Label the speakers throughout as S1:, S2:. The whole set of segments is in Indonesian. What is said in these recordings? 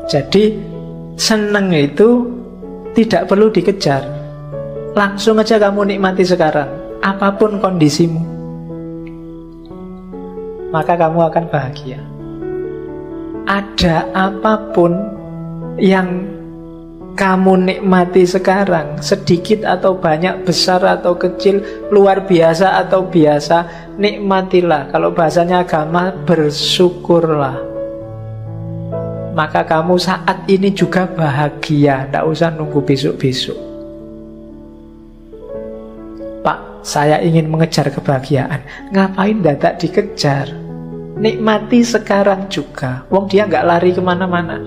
S1: Jadi seneng itu tidak perlu dikejar. Langsung aja kamu nikmati sekarang, apapun kondisimu, maka kamu akan bahagia. Ada apapun yang kamu nikmati sekarang, sedikit atau banyak, besar atau kecil, luar biasa atau biasa, nikmatilah. Kalau bahasanya agama, bersyukurlah. Maka kamu saat ini juga bahagia. Tidak usah nunggu besok-besok. Pak, saya ingin mengejar kebahagiaan. Ngapain dadak dikejar? Nikmati sekarang juga. Wong dia nggak lari kemana-mana.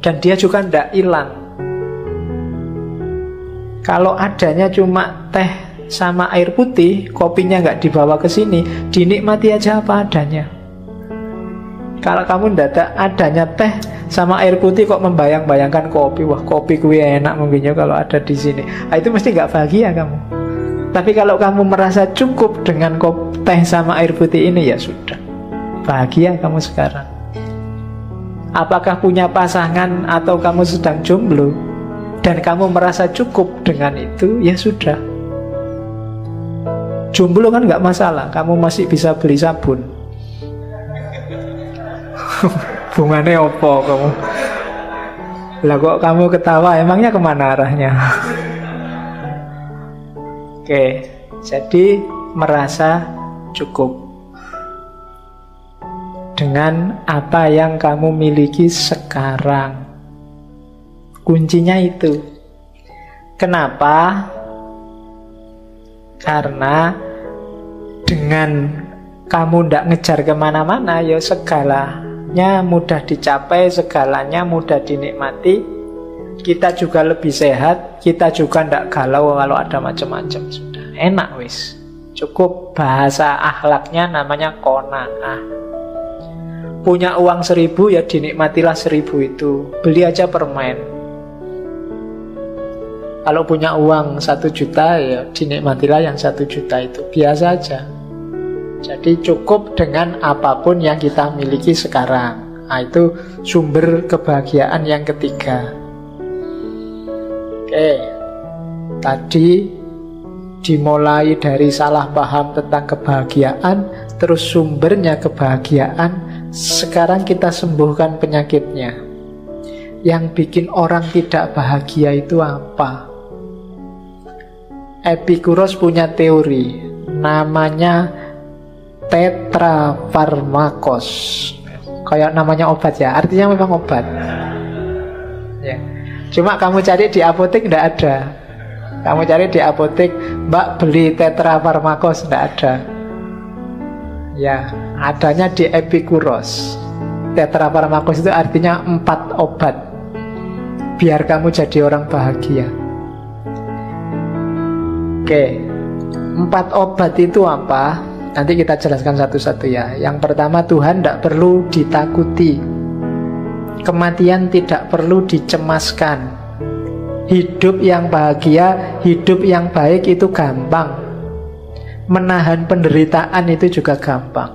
S1: Dan dia juga tidak hilang. Kalau adanya cuma teh sama air putih, kopinya nggak dibawa ke sini, dinikmati aja apa adanya. Kalau kamu dadak adanya teh sama air putih kok membayang-bayangkan kopi, wah kopi kuwi enak mungkinnya kalau ada di sini. Nah, itu mesti nggak bahagia kamu. Tapi kalau kamu merasa cukup dengan teh sama air putih ini, ya sudah, bahagia kamu sekarang. Apakah punya pasangan atau kamu sedang jomblo dan kamu merasa cukup dengan itu, ya sudah. Jomblo kan nggak masalah, kamu masih bisa beli sabun. Bunganya opo kamu? Lah kok kamu ketawa, emangnya kemana arahnya? Oke, jadi merasa cukup dengan apa yang kamu miliki sekarang. Kuncinya itu. Kenapa? Karena dengan kamu tidak ngejar kemana-mana, ya segalanya mudah dicapai, segalanya mudah dinikmati. Kita juga lebih sehat, kita juga tidak galau kalau ada macam-macam. Sudah enak wis. Cukup, bahasa akhlaknya namanya qanaah. Punya uang 1.000 ya dinikmatilah 1.000 itu. Beli aja permen. Kalau punya uang 1 juta ya dinikmatilah yang 1 juta itu. Biasa aja. Jadi cukup dengan apapun yang kita miliki sekarang. Nah, itu sumber kebahagiaan yang ketiga. Oke, tadi dimulai dari salah paham tentang kebahagiaan, terus sumbernya kebahagiaan. Sekarang kita sembuhkan penyakitnya. Yang bikin orang tidak bahagia itu apa? Epikuros punya teori, namanya tetrafarmakos. Kayak namanya obat ya, artinya memang obat ya. Cuma kamu cari di apotek tidak ada. Kamu cari di apotek, Mbak beli tetrafarmakos, tidak ada. Ya, adanya di Epikuros. Tetrafarmakos itu artinya 4 obat biar kamu jadi orang bahagia. Oke, 4 obat itu apa? Nanti kita jelaskan satu-satu ya. Yang pertama, Tuhan tidak perlu ditakuti. Kematian tidak perlu dicemaskan. Hidup yang bahagia, hidup yang baik itu gampang. Menahan penderitaan itu juga gampang.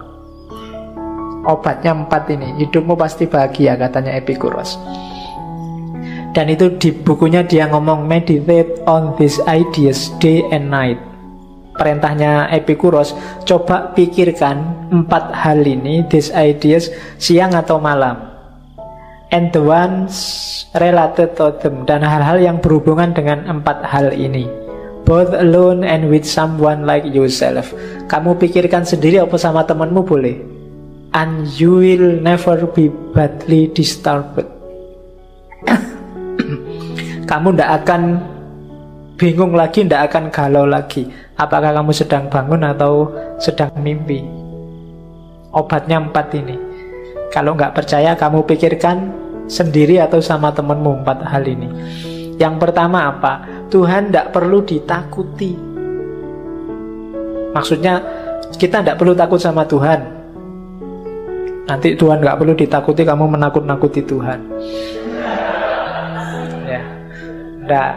S1: Obatnya 4 ini. Hidupmu pasti bahagia, katanya Epikuros. Dan itu di bukunya dia ngomong, meditate on these ideas day and night. Perintahnya Epikuros, coba pikirkan 4 hal ini, these ideas, siang atau malam. And the ones related to them, dan hal-hal yang berhubungan dengan 4 hal ini. Both alone and with someone like yourself. Kamu pikirkan sendiri apa sama temanmu boleh. And you will never be badly disturbed. Kamu tidak akan bingung lagi, tidak akan galau lagi. Apakah kamu sedang bangun atau sedang mimpi. Obatnya 4 ini. Kalau nggak percaya, kamu pikirkan sendiri atau sama temanmu 4 hal ini. Yang pertama apa? Tuhan tidak perlu ditakuti. Maksudnya kita tidak perlu takut sama Tuhan. Nanti Tuhan nggak perlu ditakuti, kamu menakut-nakuti Tuhan. Ya, enggak.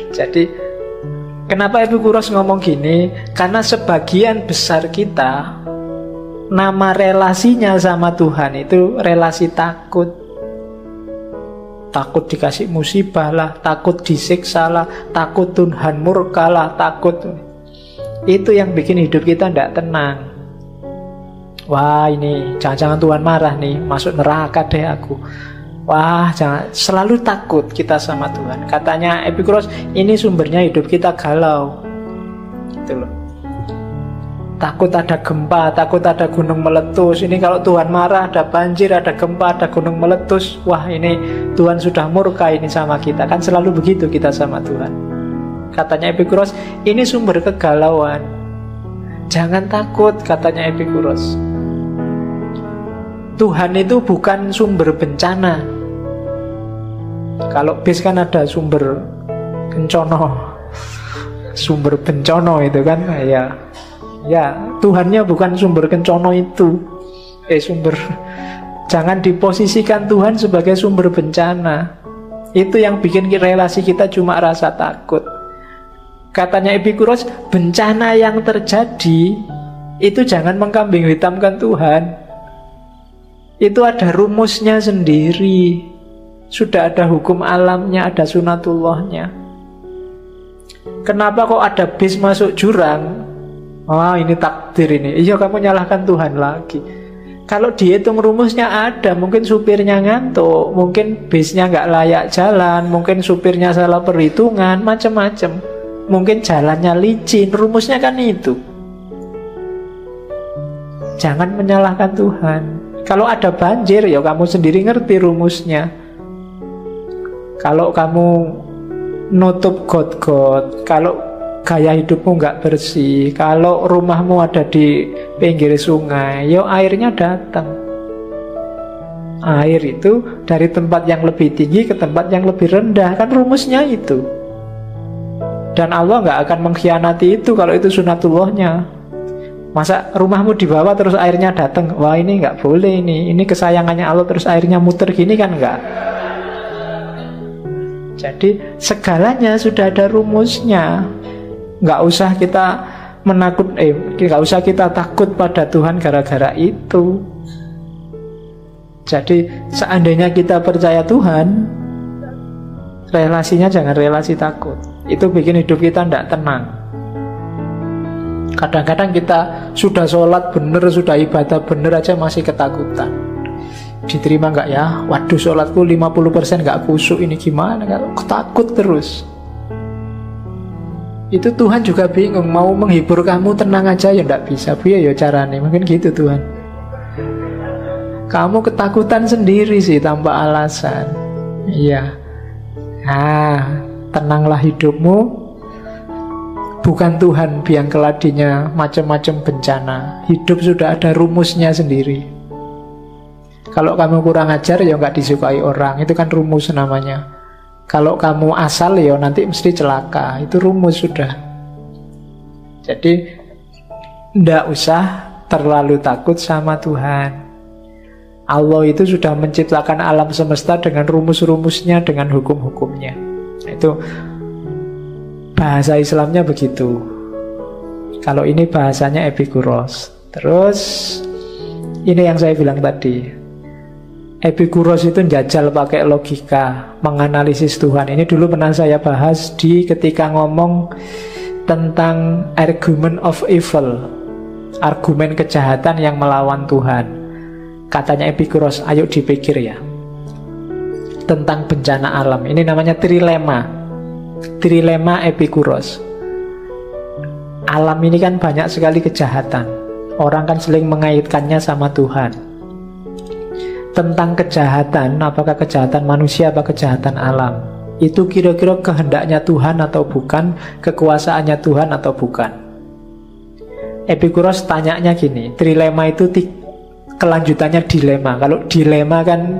S1: Jadi kenapa Epikuros ngomong gini? Karena sebagian besar kita nama relasinya sama Tuhan itu relasi takut. Takut dikasih musibah lah, takut disiksa lah, takut Tuhan murka lah, takut. Itu yang bikin hidup kita tidak tenang. Wah, ini jangan-jangan Tuhan marah nih, masuk neraka deh aku. Wah, jangan, selalu takut kita sama Tuhan. Katanya Epikuros, ini sumbernya hidup kita galau. Gitu loh. Takut ada gempa, takut ada gunung meletus. Ini kalau Tuhan marah, ada banjir, ada gempa, ada gunung meletus. Wah, ini Tuhan sudah murka ini sama kita. Kan selalu begitu kita sama Tuhan. Katanya Epikuros, ini sumber kegalauan. Jangan takut, katanya Epikuros. Tuhan itu bukan sumber bencana. Kalau bis kan ada sumber kencono, sumber bencono itu kan, ya Tuhannya bukan sumber kencono itu. Jangan diposisikan Tuhan sebagai sumber bencana. Itu yang bikin relasi kita cuma rasa takut. Katanya Epikuros, bencana yang terjadi itu jangan mengkambing hitamkan Tuhan. Itu ada rumusnya sendiri. Sudah ada hukum alamnya, ada sunatullahnya. Kenapa kok ada bis masuk jurang? Wah, ini takdir ini. Iya, kamu nyalahkan Tuhan lagi. Kalau dihitung rumusnya ada, mungkin supirnya ngantuk, mungkin bisnya nggak layak jalan, mungkin supirnya salah perhitungan, macam-macam. Mungkin jalannya licin, rumusnya kan itu. Jangan menyalahkan Tuhan. Kalau ada banjir, ya kamu sendiri ngerti rumusnya. Kalau kamu nutup got-got, kalau gaya hidupmu nggak bersih, kalau rumahmu ada di pinggir sungai, ya airnya datang. Air itu dari tempat yang lebih tinggi ke tempat yang lebih rendah, kan rumusnya itu. Dan Allah nggak akan mengkhianati itu kalau itu sunatullahnya. Masa rumahmu di bawah terus airnya datang? Wah, ini nggak boleh ini kesayangannya Allah terus airnya muter gini kan nggak. Jadi segalanya sudah ada rumusnya. Nggak usah kita nggak usah kita takut pada Tuhan gara-gara itu. Jadi seandainya kita percaya Tuhan, relasinya jangan relasi takut. Itu bikin hidup kita tidak tenang. Kadang-kadang kita sudah sholat bener, sudah ibadah bener aja masih ketakutan. Diterima nggak ya? Waduh, sholatku 50% nggak khusyuk, ini gimana? Kalau takut terus. Itu Tuhan juga bingung, mau menghibur kamu tenang aja ya nggak bisa. Ya caranya mungkin gitu Tuhan. Kamu ketakutan sendiri sih tanpa alasan. Iya. Tenanglah hidupmu. Bukan Tuhan biang keladinya macam-macam bencana. Hidup sudah ada rumusnya sendiri. Kalau kamu kurang ajar ya nggak disukai orang. Itu kan rumus namanya. Kalau kamu asal ya nanti mesti celaka. Itu rumus sudah. Jadi ndak usah terlalu takut sama Tuhan. Allah itu sudah menciptakan alam semesta dengan rumus-rumusnya, dengan hukum-hukumnya. Itu bahasa Islamnya begitu. Kalau ini bahasanya Epikuros. Terus ini yang saya bilang tadi. Epikuros itu njajal pakai logika, menganalisis Tuhan. Ini dulu pernah saya bahas ketika ngomong tentang argument of evil, argumen kejahatan yang melawan Tuhan. Katanya Epikuros, ayo dipikir ya, tentang bencana alam. Ini namanya trilema. Trilema Epikuros. Alam ini kan banyak sekali kejahatan. Orang kan sering mengaitkannya sama Tuhan. Tentang kejahatan, apakah kejahatan manusia atau kejahatan alam, itu kira-kira kehendaknya Tuhan atau bukan, kekuasaannya Tuhan atau bukan. Epikuros tanyanya gini, trilema itu kelanjutannya dilema. Kalau dilema kan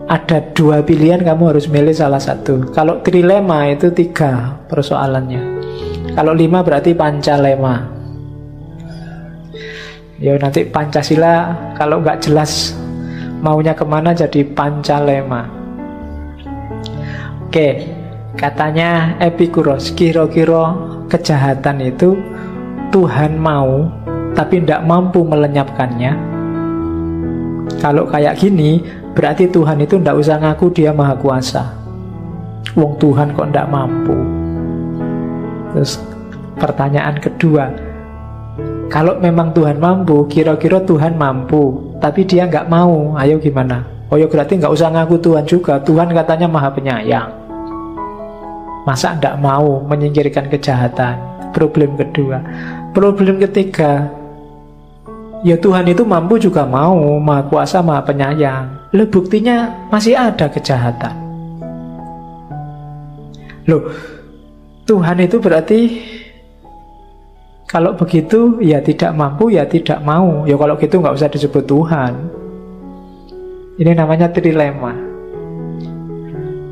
S1: ada dua pilihan, kamu harus milih salah satu. Kalau trilema itu 3 persoalannya. Kalau 5 berarti pancalema. Ya nanti Pancasila kalau nggak jelas maunya kemana jadi pancalema. Oke, katanya Epikuros, kira-kira kejahatan itu Tuhan mau tapi tidak mampu melenyapkannya. Kalau kayak gini, berarti Tuhan itu tidak usah ngaku dia maha kuasa. Wong Tuhan kok tidak mampu. Terus pertanyaan kedua, kalau memang Tuhan mampu, kira-kira Tuhan mampu, tapi dia nggak mau, ayo gimana? Oh ya berarti nggak usah ngaku Tuhan juga. Tuhan katanya maha penyayang. Masa nggak mau menyingkirkan kejahatan? Problem kedua. Problem ketiga, ya Tuhan itu mampu juga mau, maha kuasa, maha penyayang. Loh buktinya masih ada kejahatan. Loh, Tuhan itu berarti kalau begitu ya tidak mampu, ya tidak mau. Ya kalau gitu nggak usah disebut Tuhan. Ini namanya trilema.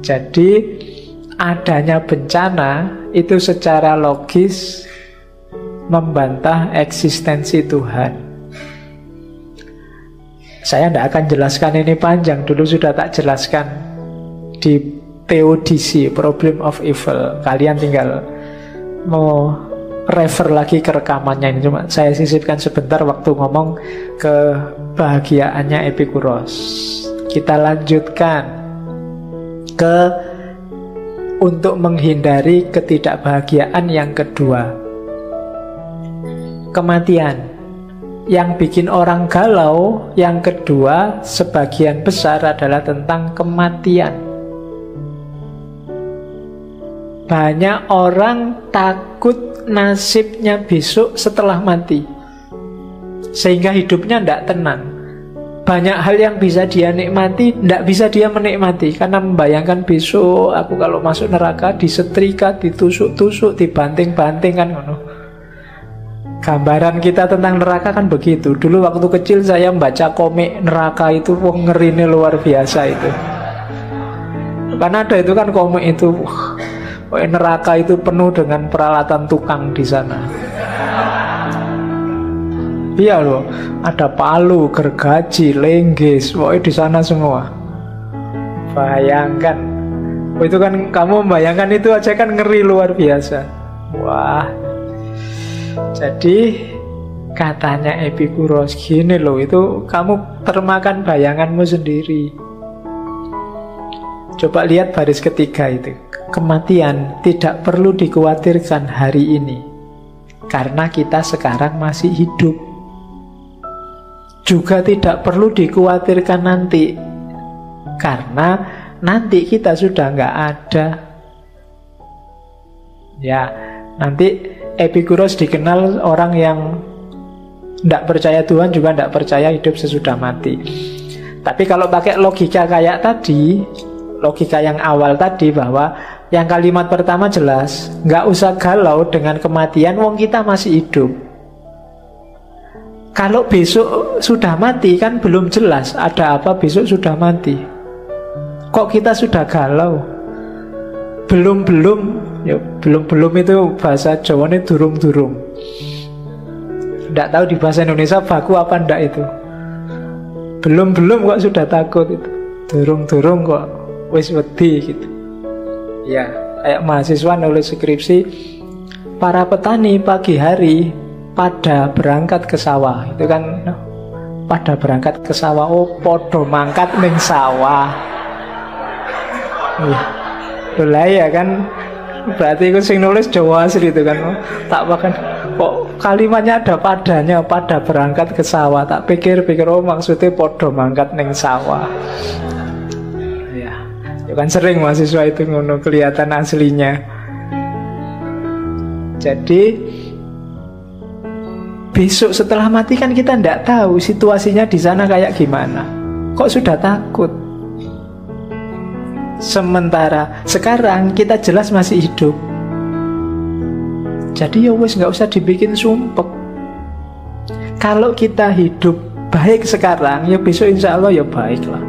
S1: Jadi adanya bencana itu secara logis membantah eksistensi Tuhan. Saya tidak akan jelaskan ini panjang, dulu sudah tak jelaskan di Theodicy, Problem of Evil. Kalian tinggal mau refer lagi ke rekamannya ini, cuma saya sisipkan sebentar waktu ngomong kebahagiaannya Epikuros. Kita lanjutkan ke untuk menghindari ketidakbahagiaan yang kedua, kematian. Yang bikin orang galau yang kedua sebagian besar adalah tentang kematian. Banyak orang takut nasibnya besok setelah mati, sehingga hidupnya tidak tenang. Banyak hal yang bisa dia nikmati tidak bisa dia menikmati, karena membayangkan besok aku kalau masuk neraka disetrika, ditusuk-tusuk, dibanting-banting kan. Gambaran kita tentang neraka kan begitu. Dulu waktu kecil saya membaca komik neraka itu, wah ngerinya luar biasa itu. Karena ada itu kan komik itu, wah, neraka itu penuh dengan peralatan tukang di sana. Iya loh, ada palu, gergaji, lenggis, wah di sana semua. Bayangkan, itu kan kamu membayangkan itu aja kan ngeri luar biasa. Wah. Jadi katanya Epikuros gini loh, itu kamu termakan bayanganmu sendiri. Coba lihat baris ketiga itu. Kematian tidak perlu dikhawatirkan hari ini, karena kita sekarang masih hidup. Juga tidak perlu dikhawatirkan nanti, karena nanti kita sudah nggak ada. Ya, nanti Epikuros dikenal orang yang tidak percaya Tuhan, juga tidak percaya hidup sesudah mati. Tapi kalau pakai logika kayak tadi, logika yang awal tadi, bahwa yang kalimat pertama jelas, nggak usah galau dengan kematian, wong kita masih hidup. Kalau besok sudah mati kan belum jelas ada apa besok sudah mati. Kok kita sudah galau? Belum ya, belum itu bahasa Jawa ini durung. Tidak tahu di bahasa Indonesia baku apa ndak itu. Belum kok sudah takut itu. Durung kok wis wedi gitu. Ya, kayak mahasiswa nulis skripsi, para petani pagi hari pada berangkat ke sawah. Itu kan pada berangkat ke sawah, oh podo mangkat ning sawah. Lah ya kan, berarti itu sing nulis Jawa asli itu kan. Tak bahkan kok kalimatnya ada padanya, pada berangkat ke sawah. Tak pikir oh maksudnya podo mangkat ning sawah. Ya kan sering mahasiswa itu ngono, kelihatan aslinya. Jadi besok setelah mati kan kita tidak tahu situasinya di sana kayak gimana. Kok sudah takut? Sementara sekarang kita jelas masih hidup. Jadi ya wis nggak usah dibikin sumpek. Kalau kita hidup baik sekarang, ya besok insya Allah ya baik lah.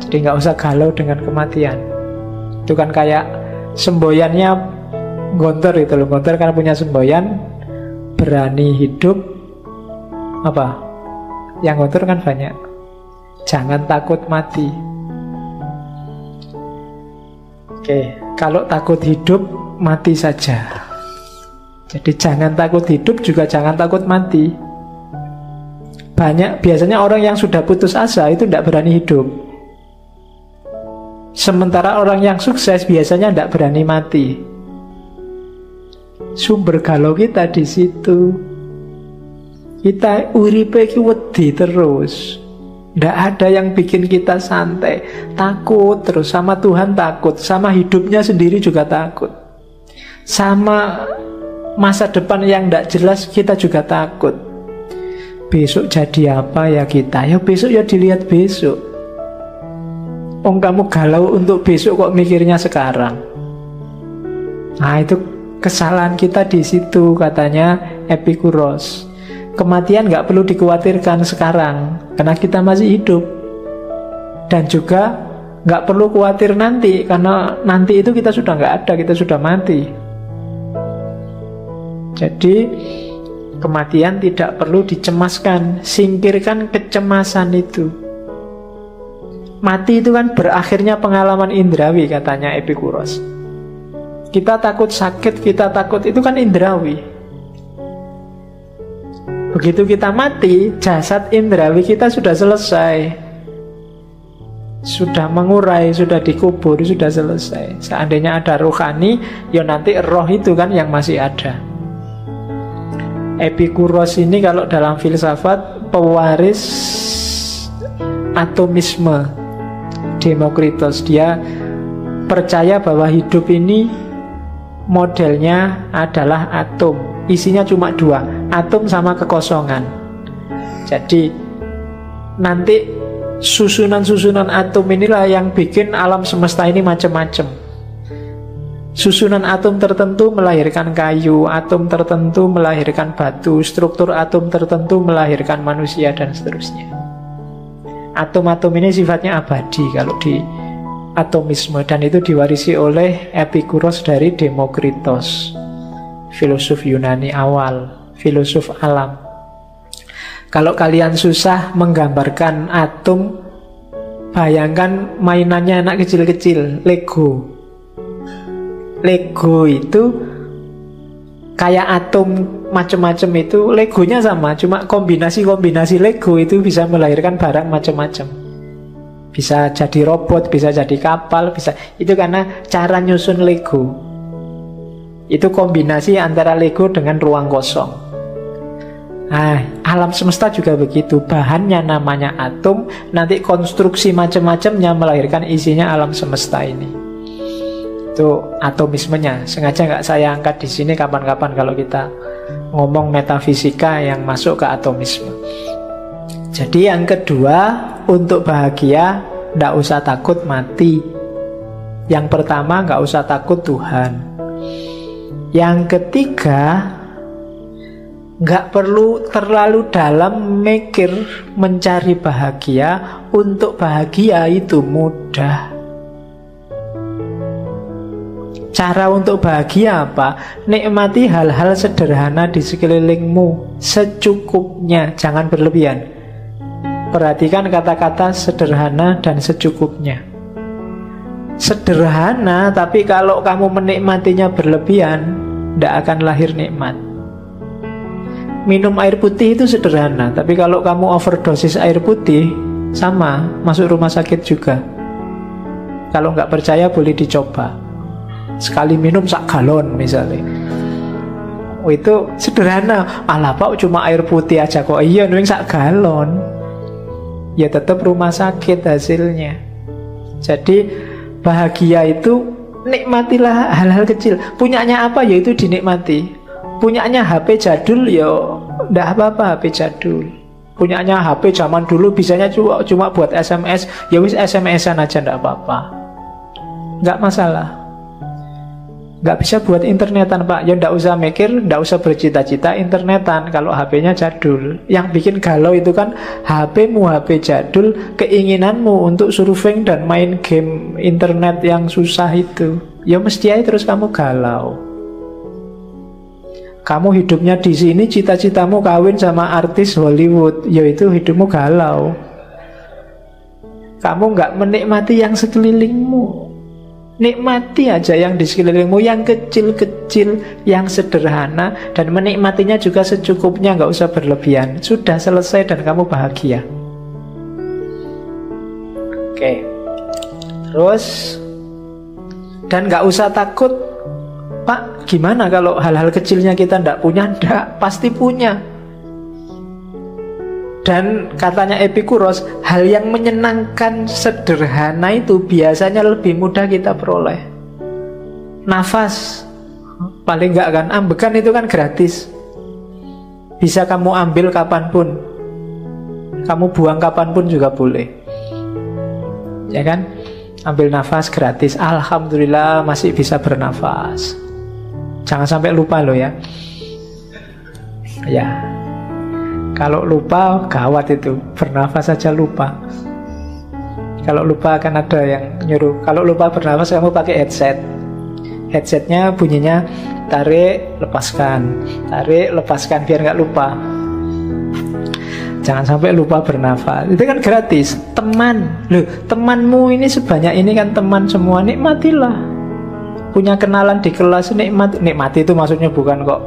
S1: Jadi nggak usah galau dengan kematian. Itu kan kayak semboyannya Gontor itu loh. Gontor kan punya semboyan, berani hidup apa? Yang Gontor kan banyak. Jangan takut mati. Oke, kalau takut hidup, mati saja. Jadi jangan takut hidup, juga jangan takut mati. Biasanya orang yang sudah putus asa itu tidak berani hidup. Sementara orang yang sukses biasanya tidak berani mati. Sumber galau kita di situ. Kita uripe iki wedi terus. Tidak ada yang bikin kita santai. Takut terus, sama Tuhan takut, sama hidupnya sendiri juga takut, sama masa depan yang tidak jelas kita juga takut. Besok jadi apa ya kita? Ya besok ya dilihat besok. Kamu galau untuk besok kok mikirnya sekarang. Nah itu kesalahan kita di situ, katanya Epikuros. Kematian gak perlu dikhawatirkan sekarang, karena kita masih hidup. Dan juga gak perlu khawatir nanti, karena nanti itu kita sudah gak ada, kita sudah mati. Jadi kematian tidak perlu dicemaskan. Singkirkan kecemasan itu. Mati itu kan berakhirnya pengalaman indrawi, katanya Epikuros. Kita takut sakit, kita takut, itu kan indrawi. Begitu kita mati, jasad indrawi kita sudah selesai, sudah mengurai, sudah dikubur, sudah selesai. Seandainya ada rohani, ya nanti roh itu kan yang masih ada. Epikuros ini kalau dalam filsafat pewaris atomisme Demokritos. Dia percaya bahwa hidup ini modelnya adalah atom. Isinya cuma dua, atom sama kekosongan. Jadi nanti susunan-susunan atom inilah yang bikin alam semesta ini macam-macam. Susunan atom tertentu melahirkan kayu, atom tertentu melahirkan batu, struktur atom tertentu melahirkan manusia, dan seterusnya. Atom-atom ini sifatnya abadi kalau di atomisme, dan itu diwarisi oleh Epikuros dari Demokritos, filosof Yunani awal, filosof alam. Kalau kalian susah menggambarkan atom, bayangkan mainannya anak kecil-kecil, Lego. Lego itu kayak atom macam-macam itu, Legonya sama, cuma kombinasi-kombinasi Lego itu bisa melahirkan barang macam-macam. Bisa jadi robot, bisa jadi kapal, bisa. Itu karena cara nyusun Lego. Itu kombinasi antara Lego dengan ruang kosong. Nah, alam semesta juga begitu. Bahannya namanya atom, nanti konstruksi macam-macamnya melahirkan isinya alam semesta ini. Itu atomismenya. Sengaja nggak saya angkat di sini, kapan-kapan kalau kita ngomong metafisika yang masuk ke atomisme. Jadi yang kedua, untuk bahagia nggak usah takut mati. Yang pertama, nggak usah takut Tuhan. Yang ketiga, nggak perlu terlalu dalam mikir mencari bahagia. Untuk bahagia itu mudah. Cara untuk bahagia apa? Nikmati hal-hal sederhana di sekelilingmu secukupnya, jangan berlebihan. Perhatikan kata-kata sederhana dan secukupnya. Sederhana, tapi kalau kamu menikmatinya berlebihan, tidak akan lahir nikmat. Minum air putih itu sederhana, tapi kalau kamu overdosis air putih, sama, masuk rumah sakit juga. Kalau nggak percaya boleh dicoba. Sekali minum sak galon misalnya. Itu sederhana. Alah Pak, cuma air putih aja kok. Iya, nuing sak galon. Ya tetap rumah sakit hasilnya. Jadi bahagia itu nikmatilah hal-hal kecil. Punyanya apa ya itu dinikmati. Punyanya HP jadul ya ndak apa-apa, HP jadul. Punyanya HP zaman dulu bisanya cuma buat SMS, ya wis SMS-an aja ndak apa-apa. Nggak masalah. Nggak bisa buat internetan Pak, ya nggak usah mikir, nggak usah bercita-cita internetan kalau HP-nya jadul. Yang bikin galau itu kan HP-mu, HP jadul, keinginanmu untuk surfing dan main game internet yang susah itu. Ya mesti aja terus kamu galau. Kamu hidupnya di sini, cita-citamu kawin sama artis Hollywood, ya itu hidupmu galau. Kamu nggak menikmati yang sekelilingmu. Nikmati aja yang di sekelilingmu, yang kecil-kecil, yang sederhana, dan menikmatinya juga secukupnya, nggak usah berlebihan. Sudah selesai dan kamu bahagia. Oke. Terus, dan nggak usah takut, Pak, gimana kalau hal-hal kecilnya kita ndak punya? Ndak, pasti punya. Dan katanya Epikuros, hal yang menyenangkan sederhana itu biasanya lebih mudah kita peroleh. Nafas, paling nggak kan, ambekan itu kan gratis. Bisa kamu ambil kapanpun, kamu buang kapanpun juga boleh. Ya kan? Ambil nafas gratis. Alhamdulillah masih bisa bernafas. Jangan sampai lupa loh ya. Ya. Kalau lupa gawat itu. Bernafas saja lupa. Kalau lupa akan ada yang nyuruh. Kalau lupa bernafas kamu pakai headset. Headsetnya bunyinya tarik, lepaskan. Tarik, lepaskan biar nggak lupa. Jangan sampai lupa bernafas. Itu kan gratis. Teman, loh, temanmu ini sebanyak ini kan teman semua. Nikmatilah. Punya kenalan di kelas, nikmati itu maksudnya bukan kok.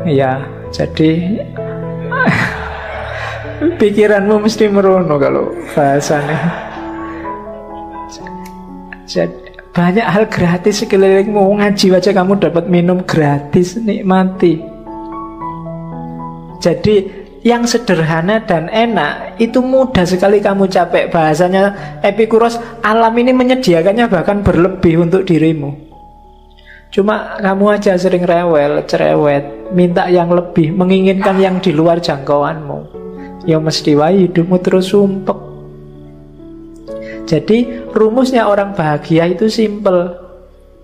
S1: Ya, jadi pikiranmu mesti merono kalau bahasanya. Jadi banyak hal gratis sekelilingmu. Ngaji aja kamu dapat minum gratis, nikmati. Jadi yang sederhana dan enak itu mudah sekali kamu capek. Bahasanya Epikuros, alam ini menyediakannya bahkan berlebih untuk dirimu. Cuma kamu aja sering rewel, cerewet, minta yang lebih, menginginkan yang di luar jangkauanmu. Ya mesti wae hidupmu terus sumpek. Jadi rumusnya orang bahagia itu simple.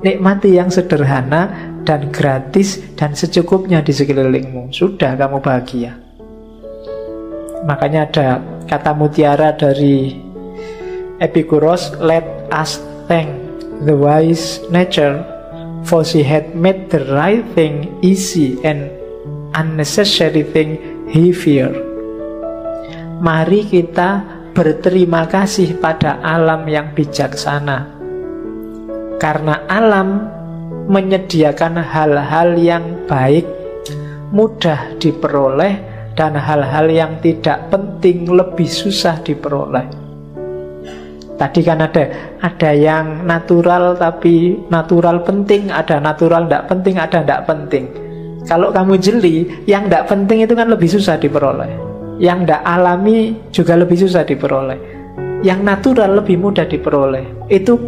S1: Nikmati yang sederhana dan gratis dan secukupnya di sekelilingmu. Sudah kamu bahagia. Makanya ada kata mutiara dari Epikuros, let us thank the wise nature, for she had made the right thing easy and unnecessary thing heavier. Mari kita berterima kasih pada alam yang bijaksana, karena alam menyediakan hal-hal yang baik, mudah diperoleh, dan hal-hal yang tidak penting lebih susah diperoleh. Tadi kan ada yang natural tapi natural penting, ada natural tidak penting, ada tidak penting. Kalau kamu jeli, yang tidak penting itu kan lebih susah diperoleh. Yang tidak alami juga lebih susah diperoleh. Yang natural lebih mudah diperoleh. Itu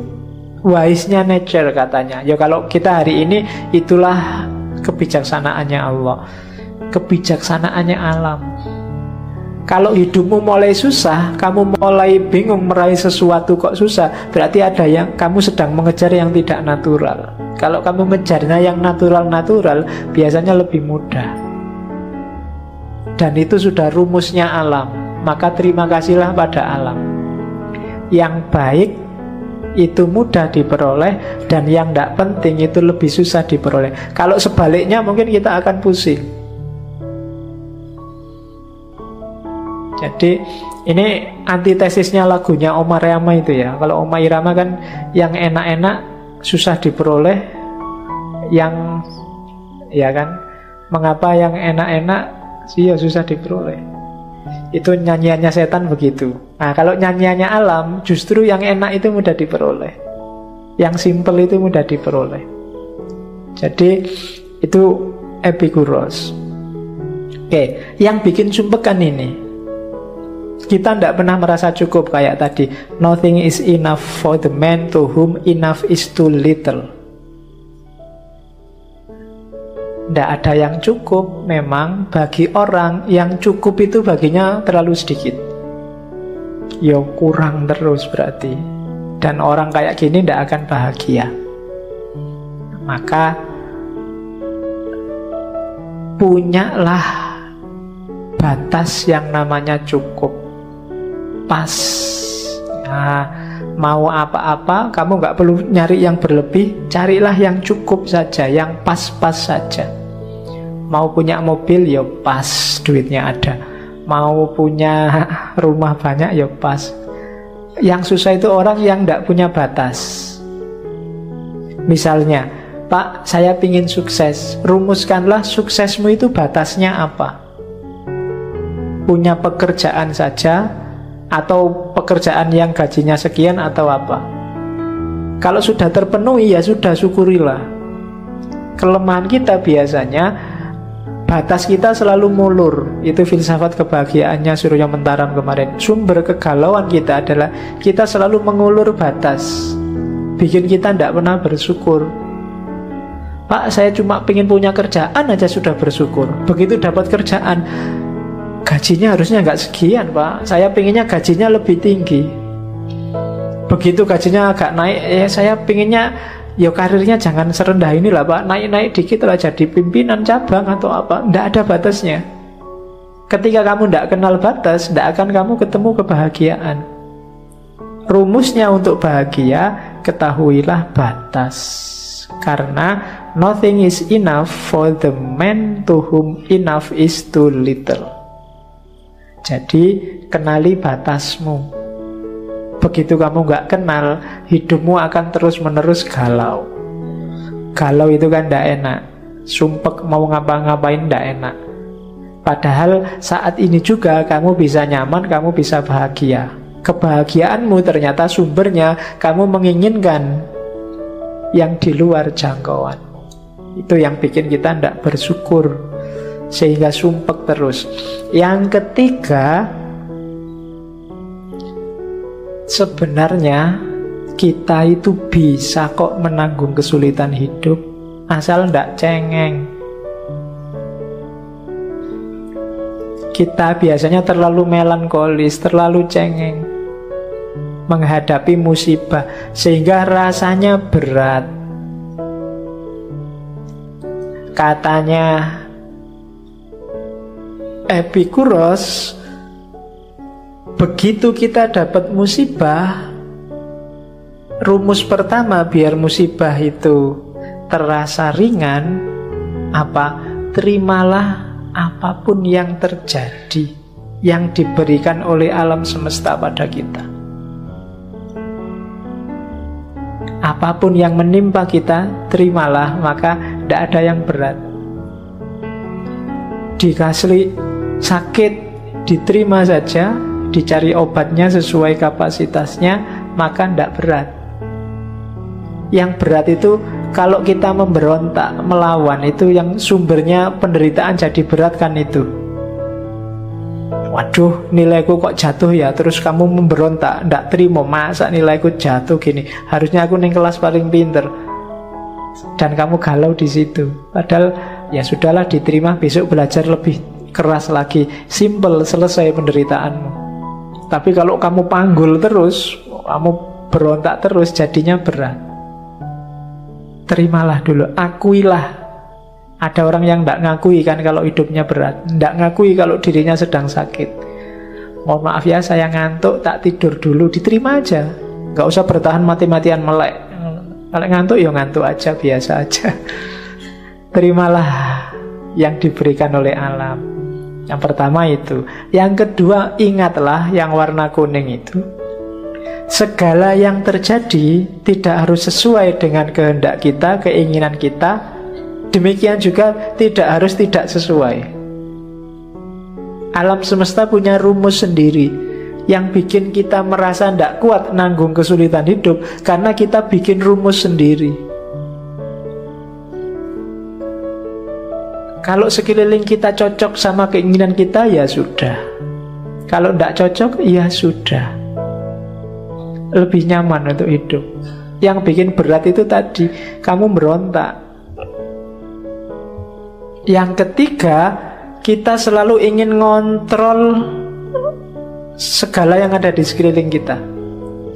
S1: wise-nya nature katanya. Ya kalau kita hari ini, itulah kebijaksanaannya Allah, kebijaksanaannya alam. Kalau hidupmu mulai susah, kamu mulai bingung meraih sesuatu kok susah, berarti ada yang kamu sedang mengejar yang tidak natural. Kalau kamu mengejarnya yang natural-natural, biasanya lebih mudah. Dan itu sudah rumusnya alam. Maka terima kasihlah pada alam. Yang baik itu mudah diperoleh, dan yang tidak penting itu lebih susah diperoleh. Kalau sebaliknya mungkin kita akan pusing. Jadi ini antitesisnya lagunya Oma Irama itu ya. Kalau Oma Irama kan yang enak-enak susah diperoleh, yang ya kan, mengapa yang enak-enak sih ya susah diperoleh. Itu nyanyiannya setan begitu. Nah kalau nyanyiannya alam, justru yang enak itu mudah diperoleh, yang simple itu mudah diperoleh. Jadi itu Epikuros. Oke, yang bikin sumpekan ini, kita tidak pernah merasa cukup kayak tadi. Nothing is enough for the man to whom enough is too little. Tidak ada yang cukup. Memang bagi orang yang cukup itu baginya terlalu sedikit. Ya kurang terus berarti. Dan orang kayak gini tidak akan bahagia. Maka punyalah batas yang namanya cukup. Pas. Nah, mau apa-apa kamu nggak perlu nyari yang berlebih, carilah yang cukup saja, yang pas-pas saja. Mau punya mobil ya pas, duitnya ada. Mau punya rumah banyak ya pas. Yang susah itu orang yang nggak punya batas. Misalnya, Pak, saya pingin sukses. Rumuskanlah suksesmu itu batasnya apa? Punya pekerjaan saja, atau pekerjaan yang gajinya sekian, atau apa? Kalau sudah terpenuhi, ya sudah, syukurilah. Kelemahan kita biasanya batas kita selalu mulur. Itu filsafat kebahagiaannya Surya Mentaram kemarin. Sumber kegalauan kita adalah kita selalu mengulur batas, bikin kita tidak pernah bersyukur. Pak, saya cuma pengen punya kerjaan aja sudah bersyukur. Begitu dapat kerjaan, gajinya harusnya nggak sekian, Pak, saya pengennya gajinya lebih tinggi. Begitu gajinya agak naik, ya saya pengennya ya karirnya jangan serendah inilah, Pak, naik-naik dikit lah jadi pimpinan cabang atau apa. Tidak ada batasnya. Ketika kamu tidak kenal batas, tidak akan kamu ketemu kebahagiaan. Rumusnya untuk bahagia, ketahuilah batas. Karena nothing is enough for the man to whom enough is too little. Jadi kenali batasmu. Begitu kamu nggak kenal, hidupmu akan terus-menerus galau. Galau itu kan tidak enak. Sumpek mau ngapa-ngapain tidak enak. Padahal saat ini juga kamu bisa nyaman, kamu bisa bahagia. Kebahagiaanmu ternyata sumbernya kamu menginginkan yang di luar jangkauanmu. Itu yang bikin kita tidak bersyukur, sehingga sumpek terus. Yang ketiga, sebenarnya kita itu bisa kok menanggung kesulitan hidup, asal ndak cengeng. Kita biasanya terlalu melankolis, terlalu cengeng menghadapi musibah, sehingga rasanya berat. Katanya Epikuros, begitu kita dapat musibah, rumus pertama biar musibah itu terasa ringan, apa? Terimalah apapun yang terjadi, yang diberikan oleh alam semesta pada kita. Apapun yang menimpa kita, terimalah, maka tidak ada yang berat. Dikasih sakit, diterima saja, dicari obatnya sesuai kapasitasnya, maka tidak berat. Yang berat itu kalau kita memberontak, melawan, itu yang sumbernya penderitaan jadi berat kan itu. Waduh, nilaiku kok jatuh ya, terus kamu memberontak, tidak terima, masa nilaiku jatuh gini, harusnya aku ning kelas paling pinter. Dan kamu galau di situ. Padahal ya sudahlah, diterima, besok belajar lebih keras lagi. Simple, selesai penderitaanmu. Tapi kalau kamu panggul terus, kamu berontak terus, jadinya berat. Terimalah dulu, akuilah. Ada orang yang tidak ngakui kan kalau hidupnya berat, tidak ngakui kalau dirinya sedang sakit. Mohon maaf ya, saya ngantuk, tak tidur dulu, diterima aja. Nggak usah bertahan mati-matian melek. Kalau ngantuk ya ngantuk aja, biasa aja. Terimalah yang diberikan oleh alam. Yang pertama itu. Yang kedua, ingatlah yang warna kuning itu. Segala yang terjadi tidak harus sesuai dengan kehendak kita, keinginan kita. Demikian juga tidak harus tidak sesuai. Alam semesta punya rumus sendiri yang bikin kita merasa tidak kuat nanggung kesulitan hidup, karena kita bikin rumus sendiri. Kalau sekeliling kita cocok sama keinginan kita, ya sudah. Kalau tidak cocok, ya sudah. Lebih nyaman untuk hidup. Yang bikin berat itu tadi, kamu berontak. Yang ketiga, kita selalu ingin ngontrol segala yang ada di sekeliling kita.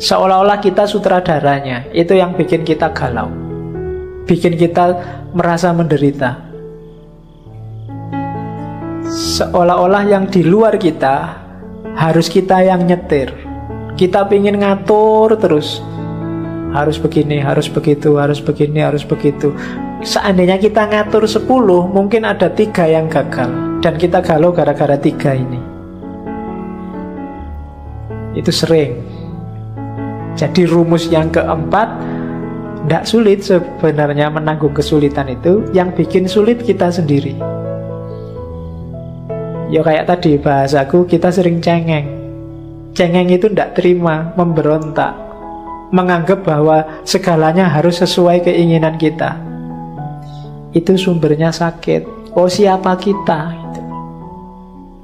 S1: Seolah-olah kita sutradaranya. Itu yang bikin kita galau, bikin kita merasa menderita. Seolah-olah yang di luar kita harus kita yang nyetir. Kita ingin ngatur terus. Harus begini, harus begitu, harus begini, harus begitu. Seandainya kita ngatur 10, mungkin ada 3 yang gagal. Dan kita galau gara-gara 3 ini. Itu sering. Jadi rumus yang keempat, Tidak sulit sebenarnya menanggung kesulitan itu. Yang bikin sulit kita sendiri. Ya kayak tadi bahasaku, kita sering cengeng. Cengeng itu tidak terima, memberontak, menganggap bahwa segalanya harus sesuai keinginan kita. Itu sumbernya sakit. Oh, siapa kita?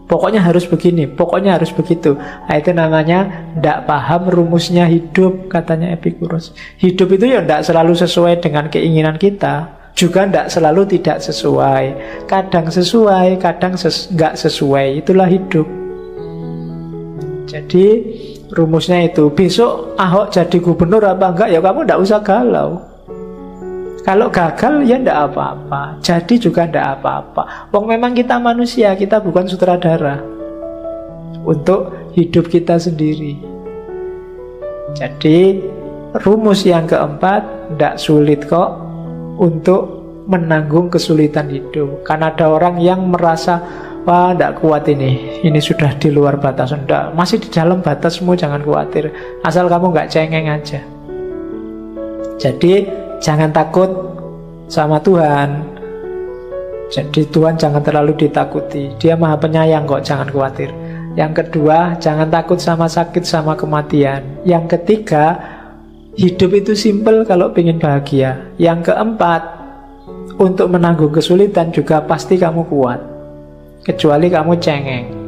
S1: Pokoknya harus begini, pokoknya harus begitu. Nah, itu namanya tidak paham rumusnya hidup, katanya Epicurus. Hidup itu ya tidak selalu sesuai dengan keinginan kita, juga tidak selalu tidak sesuai. Kadang sesuai, kadang nggak sesuai. Itulah hidup. Jadi rumusnya itu, besok Ahok jadi gubernur apa enggak, ya kamu tidak usah galau. Kalau gagal ya tidak apa-apa, jadi juga tidak apa-apa. Wong memang kita manusia, kita bukan sutradara untuk hidup kita sendiri. Jadi rumus yang keempat, tidak sulit kok untuk menanggung kesulitan hidup. Karena ada orang yang merasa, wah tidak kuat ini sudah di luar batas. Enggak, masih di dalam batasmu, jangan khawatir. Asal kamu nggak cengeng aja. Jadi jangan takut sama Tuhan. Jadi Tuhan jangan terlalu ditakuti. Dia maha penyayang kok, jangan khawatir. Yang kedua, jangan takut sama sakit, sama kematian. Yang ketiga, hidup itu simpel kalau ingin bahagia. Yang keempat, untuk menanggung kesulitan juga pasti kamu kuat, kecuali kamu cengeng.